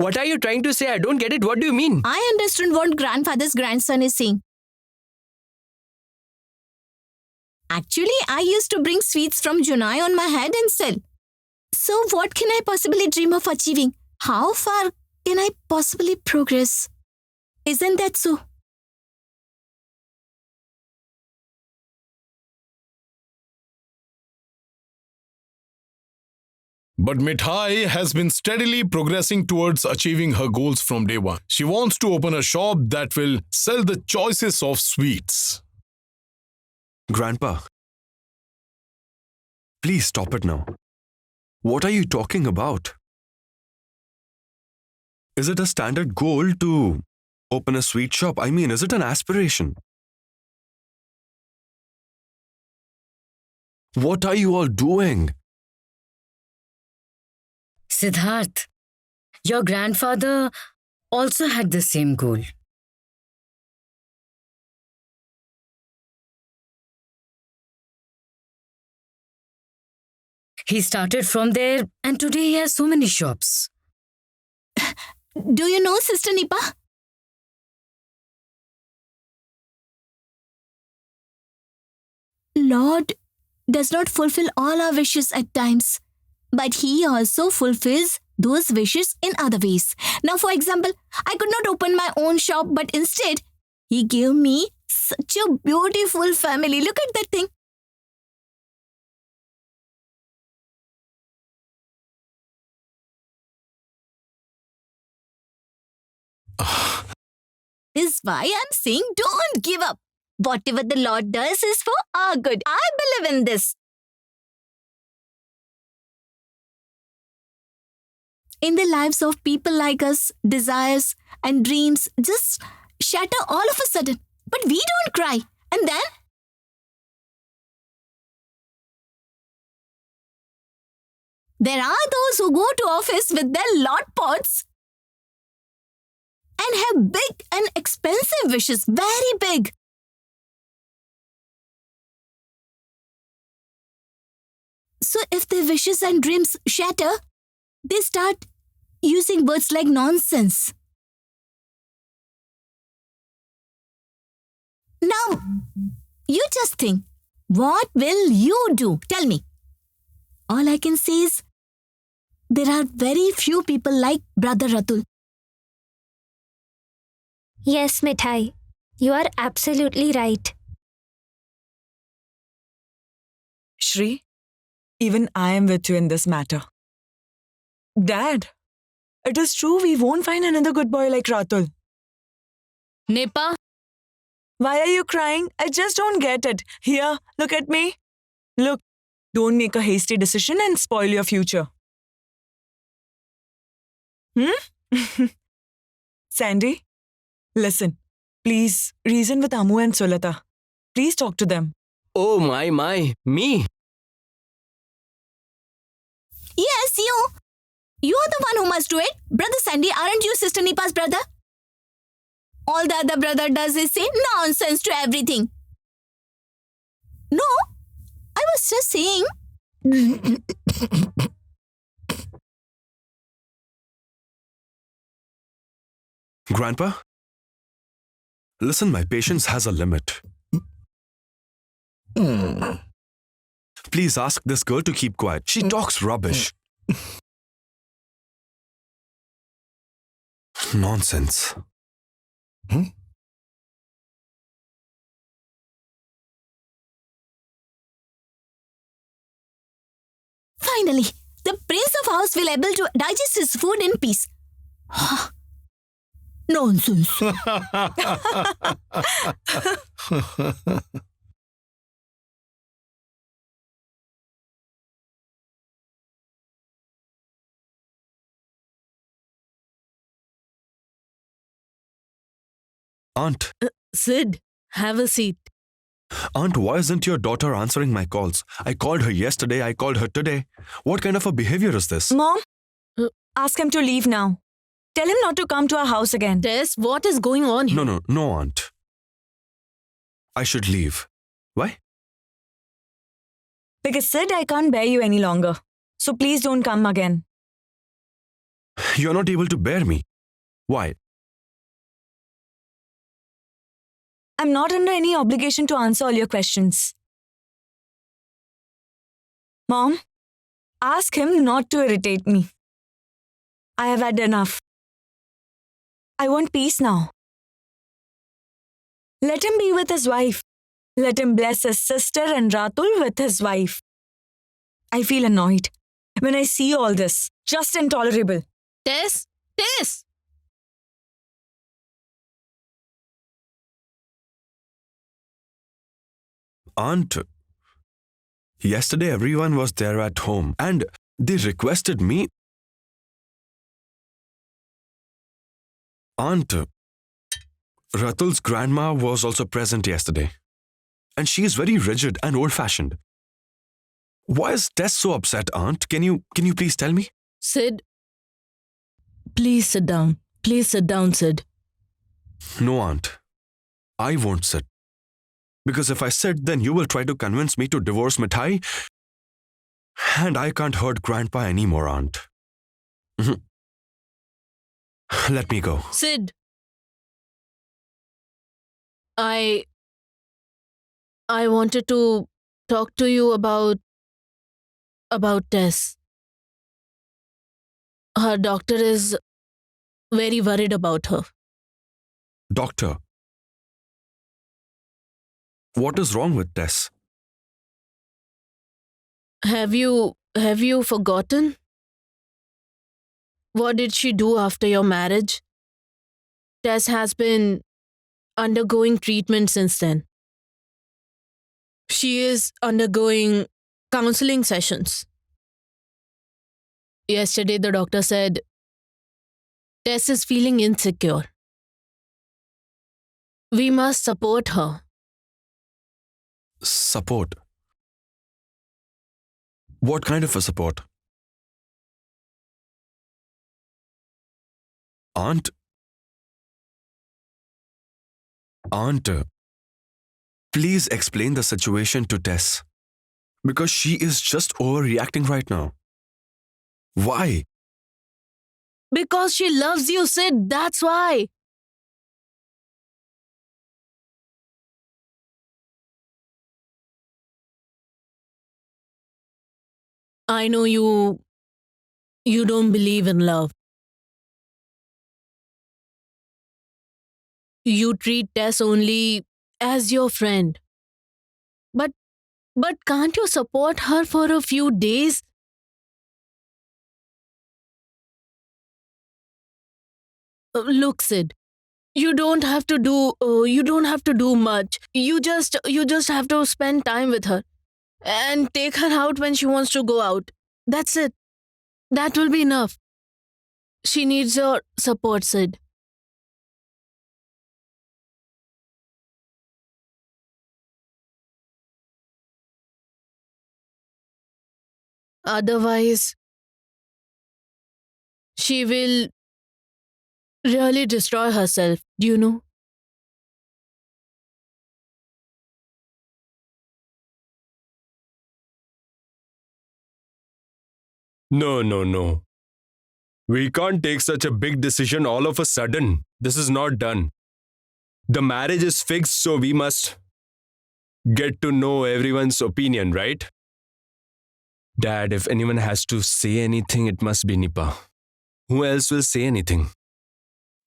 What are you trying to say? I don't get it. What do you mean? I understand what grandfather's grandson is saying. Actually, I used to bring sweets from Junai on my head and sell. So what can I possibly dream of achieving? How far can I possibly progress? Isn't that so? But Mithai has been steadily progressing towards achieving her goals from day one. She wants to open a shop that will sell the choicest of sweets. Grandpa, please stop it now. What are you talking about? Is it a standard goal to open a sweet shop? I mean, is it an aspiration? What are you all doing? Siddharth, your grandfather also had the same goal. He started from there and today he has so many shops. Do you know, Sister Nipa? Lord does not fulfill all our wishes at times, but He also fulfills those wishes in other ways. Now, for example, I could not open my own shop, but instead, He gave me such a beautiful family. Look at that thing. This is why I'm saying don't give up. Whatever the Lord does is for our good. I believe in this. In the lives of people like us, desires and dreams just shatter all of a sudden. But we don't cry. And then? There are those who go to office with their lot pots and have big and expensive wishes, very big. So if their wishes and dreams shatter, they start using words like nonsense. Now, you just think, what will you do? Tell me. All I can say is, there are very few people like Brother Ratul. Yes, Mithai, you are absolutely right. Shri, even I am with you in this matter. Dad, it is true we won't find another good boy like Ratul. Nipa, Why are you crying? I just don't get it. Here, look at me. Look, don't make a hasty decision and spoil your future. Sandy, listen. Please, reason with Amu and Sulata. Please talk to them. Oh my, me. Yes, you. You are the one who must do it. Brother Sandy, aren't you Sister Nipa's brother? All the other brother does is say nonsense to everything. No, I was just saying. Grandpa? Listen, my patience has a limit. Please ask this girl to keep quiet. She talks rubbish. Nonsense. Finally, the prince of house will able to digest his food in peace. Nonsense. Aunt, Sid, have a seat. Aunt, why isn't your daughter answering my calls? I called her yesterday, I called her today. What kind of a behavior is this? Mom, ask him to leave now. Tell him not to come to our house again. Tess, what is going on here? No, Aunt. I should leave. Why? Because Sid, I can't bear you any longer. So please don't come again. You're not able to bear me. Why? I'm not under any obligation to answer all your questions. Mom, ask him not to irritate me. I have had enough. I want peace now. Let him be with his wife. Let him bless his sister and Ratul with his wife. I feel annoyed when I see all this. Just intolerable. Tess? Tess! Aunt, yesterday everyone was there at home and they requested me. Aunt, Ratul's grandma was also present yesterday. And she is very rigid and old-fashioned. Why is Tess so upset, Aunt? Can you please tell me? Sid, please sit down. Please sit down, Sid. No, Aunt. I won't sit. Because if I sit, then you will try to convince me to divorce Mithai. And I can't hurt Grandpa anymore, Aunt. Let me go. Sid, I wanted to talk to you about Tess. Her doctor is very worried about her. Doctor, what is wrong with Tess? Have you forgotten? What did she do after your marriage? Tess has been undergoing treatment since then. She is undergoing counseling sessions. Yesterday, the doctor said Tess is feeling insecure. We must support her. Support? What kind of a support? Aunt, please explain the situation to Tess. Because she is just overreacting right now. Why? Because she loves you, Sid. That's why. I know you don't believe in love. You treat Tess only as your friend. But can't you support her for a few days? Look, Sid, you don't have to do much. You just have to spend time with her and take her out when she wants to go out. That's it. That will be enough. She needs your support, Sid. Otherwise, she will really destroy herself, do you know? No. We can't take such a big decision all of a sudden. This is not done. The marriage is fixed, so we must get to know everyone's opinion, right? Dad, if anyone has to say anything, it must be Nipa. Who else will say anything?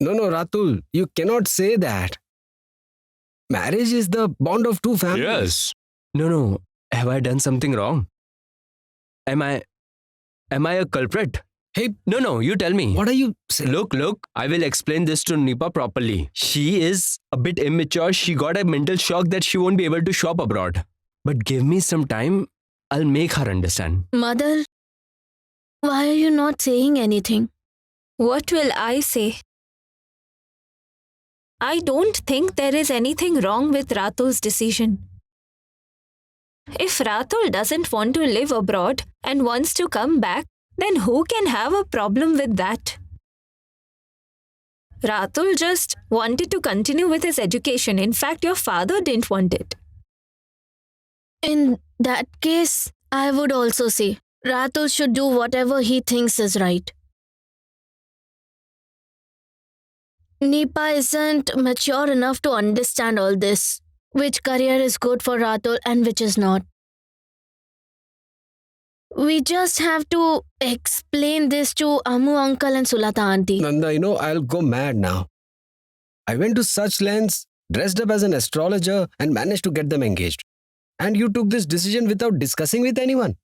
No, Ratul, you cannot say that. Marriage is the bond of two families. Yes. No. Have I done something wrong? Am I a culprit? Hey, No, you tell me. what are you saying? Look, I will explain this to Nipa properly. She is a bit immature. She got a mental shock that she won't be able to shop abroad. But give me some time. I'll make her understand. Mother, why are you not saying anything? What will I say? I don't think there is anything wrong with Ratul's decision. If Ratul doesn't want to live abroad and wants to come back, then who can have a problem with that? Ratul just wanted to continue with his education. In fact, your father didn't want it. In that case, I would also say Ratul should do whatever he thinks is right. Nipa isn't mature enough to understand all this. Which career is good for Ratul and which is not. We just have to explain this to Amu uncle and Sulata auntie. Nanda, I'll go mad now. I went to such lengths, dressed up as an astrologer, and managed to get them engaged. And you took this decision without discussing with anyone.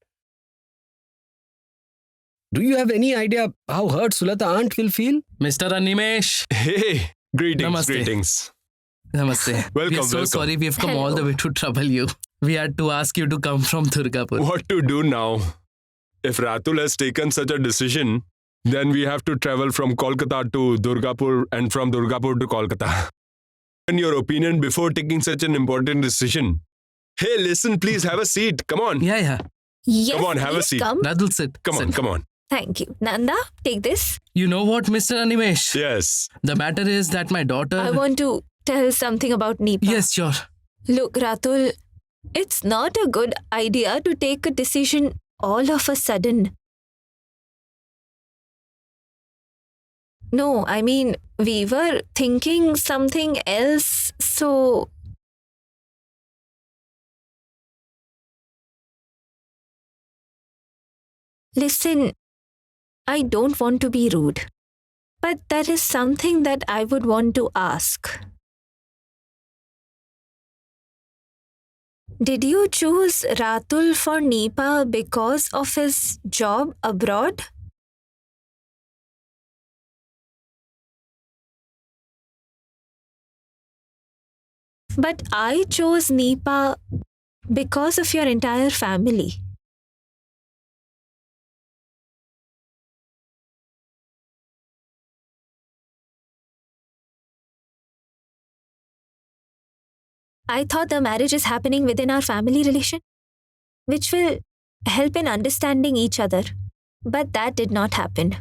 Do you have any idea how hurt Sulata aunt will feel? Mr. Animesh. Hey, greetings, Namaste. greetings. Namaste. Welcome, We are so welcome. sorry we have come all the Hello. way to trouble you. We had to ask you to come from Durgapur. What to do now? If Ratul has taken such a decision, then we have to travel from Kolkata to Durgapur and from Durgapur to Kolkata. In your opinion, before taking such an important decision, hey, listen, please have a seat. Come on. Yeah. Yes, Come on, have a please seat. Come. Radul, sit. Come on, sit. come on. Thank you. Nanda, take this. You know what, Mr. Animesh? Yes. The matter is that my daughter... I want to tell something about Nipa. Yes, sure. Look, Ratul, it's not a good idea to take a decision all of a sudden. No, I mean, we were thinking something else, so... Listen, I don't want to be rude, but there is something that I would want to ask. Did you choose Ratul for Nipa because of his job abroad? But I chose Nipa because of your entire family. I thought the marriage is happening within our family relation, which will help in understanding each other. But that did not happen.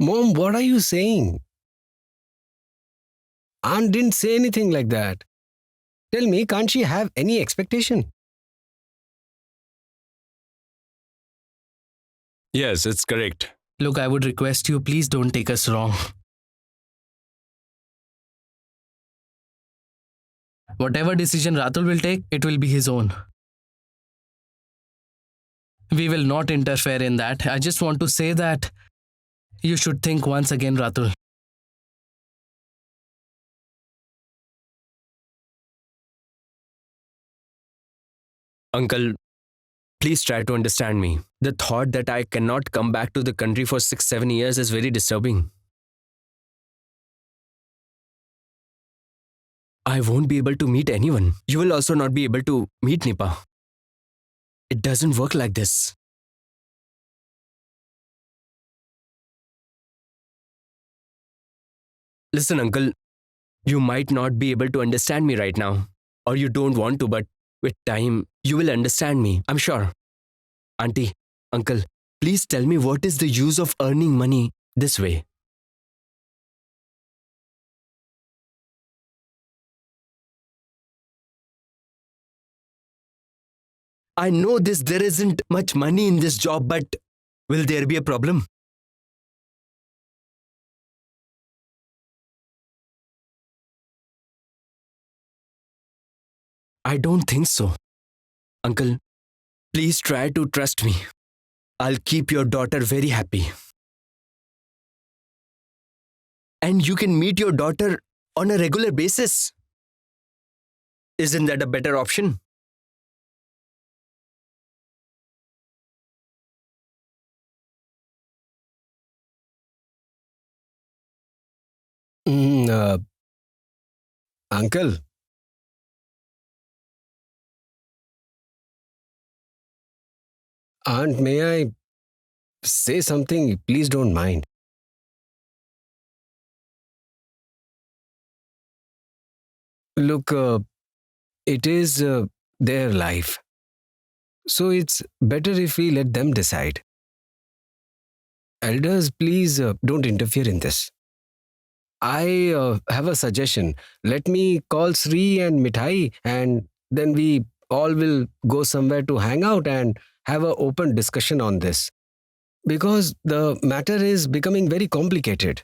Mom, what are you saying? Aunt didn't say anything like that. Tell me, can't she have any expectation? Yes, it's correct. Look, I would request you, please don't take us wrong. Whatever decision Ratul will take, it will be his own. We will not interfere in that. I just want to say that you should think once again, Ratul. Uncle, please try to understand me. The thought that I cannot come back to the country for 6-7 years is very disturbing. I won't be able to meet anyone. You will also not be able to meet Nipa. It doesn't work like this. Listen, Uncle, you might not be able to understand me right now, or you don't want to, but with time, you will understand me, I'm sure. Auntie, Uncle, please tell me what is the use of earning money this way? I know there isn't much money in this job, but will there be a problem? I don't think so. Uncle, please try to trust me. I'll keep your daughter very happy. And you can meet your daughter on a regular basis. Isn't that a better option? Uncle, Aunt, may I say something? Please don't mind. Look, it is their life. So it's better if we let them decide. Elders, please don't interfere in this. I have a suggestion. Let me call Sri and Mithai and then we all will go somewhere to hang out and have an open discussion on this. Because the matter is becoming very complicated.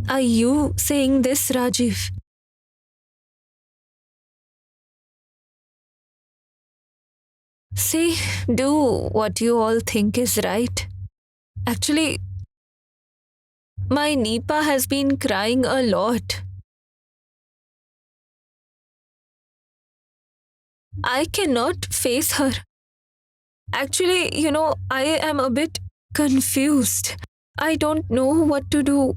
Are you saying this, Rajiv? See, do what you all think is right. Actually, my Nipa has been crying a lot. I cannot face her. Actually, I am a bit confused. I don't know what to do.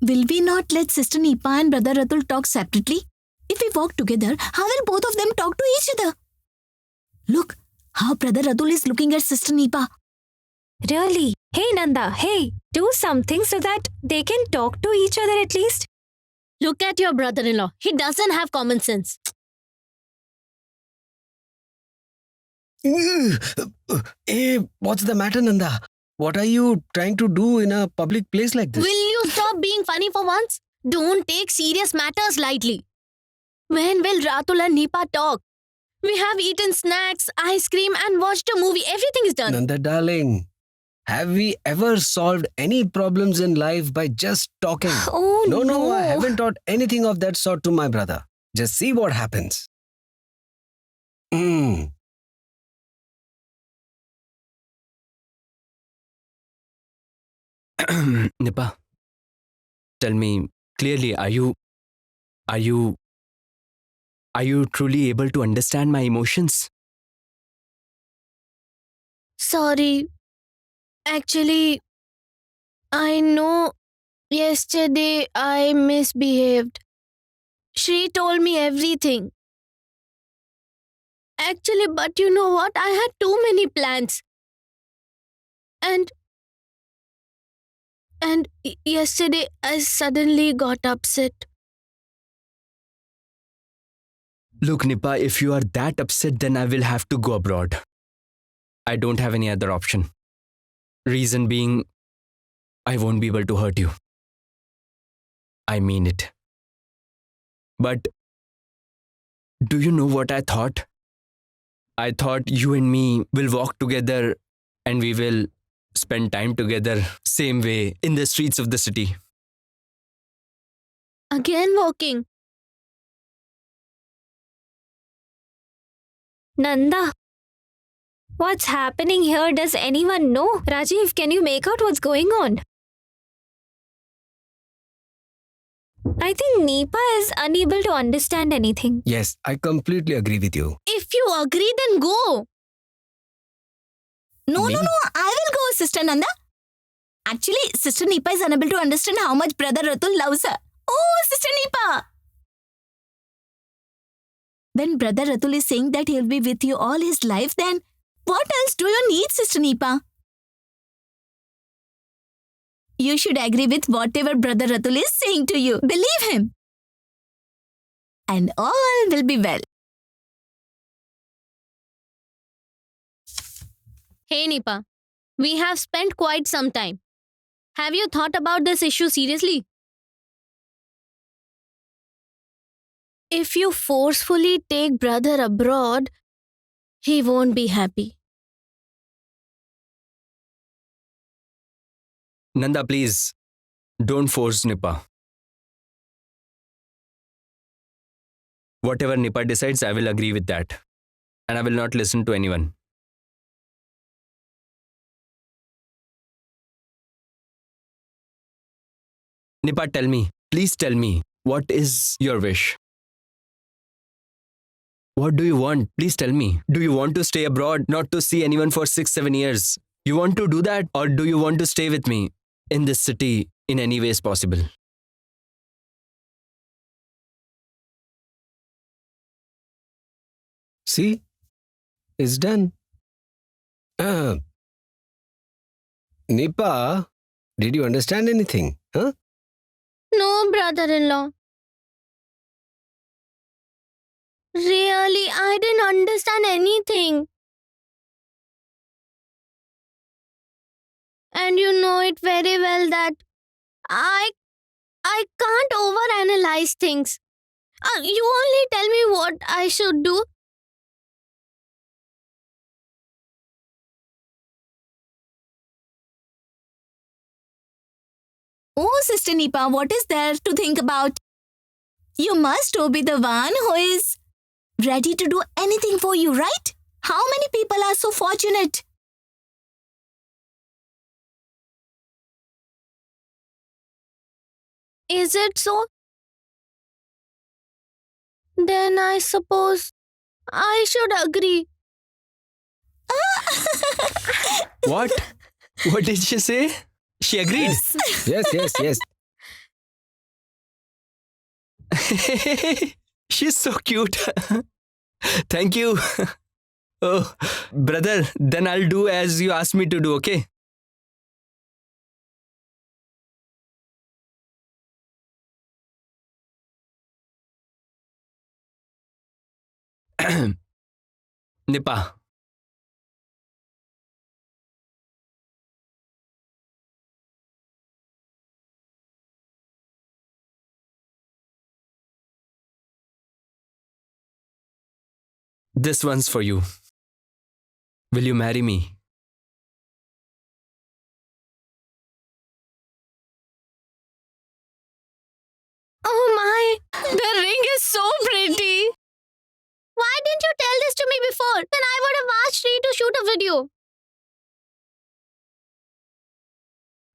Will we not let Sister Nipa and Brother Ratul talk separately? If we walk together, how will both of them talk to each other? Look, how Brother Ratul is looking at Sister Nipa. Really? Hey Nanda, hey, do something so that they can talk to each other at least. Look at your brother-in-law. He doesn't have common sense. Hey, what's the matter, Nanda? What are you trying to do in a public place like this? Will you stop being funny for once? Don't take serious matters lightly. When will Ratul and Nipa talk? We have eaten snacks, ice cream and watched a movie. Everything is done. Nanda darling, have we ever solved any problems in life by just talking? Oh No, I haven't taught anything of that sort to my brother. Just see what happens. Nipa, tell me clearly, are you truly able to understand my emotions? Sorry. Actually, I know yesterday I misbehaved. Shri told me everything. Actually, but you know what? I had too many plans. And yesterday I suddenly got upset. Look, Nipa, if you are that upset, then I will have to go abroad. I don't have any other option. Reason being, I won't be able to hurt you. I mean it. But do you know what I thought? I thought you and me will walk together and we will spend time together same way in the streets of the city. Again walking. Nanda, what's happening here? Does anyone know? Rajiv, can you make out what's going on? I think Nipa is unable to understand anything. Yes, I completely agree with you. If you agree, then go. No, I will go, Sister Nanda. Actually, Sister Nipa is unable to understand how much Brother Ratul loves her. Oh, Sister Nipa! When Brother Ratul is saying that he'll be with you all his life, then what else do you need, Sister Nipa? You should agree with whatever Brother Ratul is saying to you. Believe him. And all will be well. Hey Nipa, we have spent quite some time. Have you thought about this issue seriously? If you forcefully take brother abroad, he won't be happy. Nanda, please, don't force Nipa. Whatever Nipa decides, I will agree with that. And I will not listen to anyone. Nipa, tell me. Please tell me. What is your wish? What do you want? Please tell me. Do you want to stay abroad, not to see anyone for 6-7 years? You want to do that, or do you want to stay with me in this city in any ways possible? See? It's done. Nipa, did you understand anything? Huh? No, brother-in-law. Really, I didn't understand anything. And you know it very well that I can't overanalyze things. You only tell me what I should do. Oh, Sister Nipa, what is there to think about? You must be the one who is ready to do anything for you, right? How many people are so fortunate? Is it so? Then I suppose I should agree. What? What did she say? She agreed. Yes. She's so cute. Thank you. Oh, brother, then I'll do as you asked me to do, okay? Nipa. This one's for you. Will you marry me? Oh my, the ring is so pretty. Why didn't you tell this to me before? Then I would have asked Sri to shoot a video.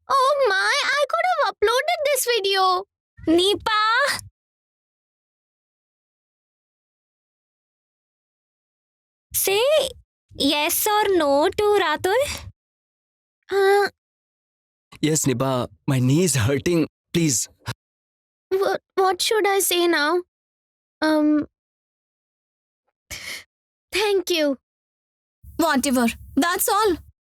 Oh my, I could have uploaded this video. Nipa! Say yes or no to Ratul. Yes, Nipa. My knee is hurting. Please. What should I say now? Thank you. Whatever. That's all.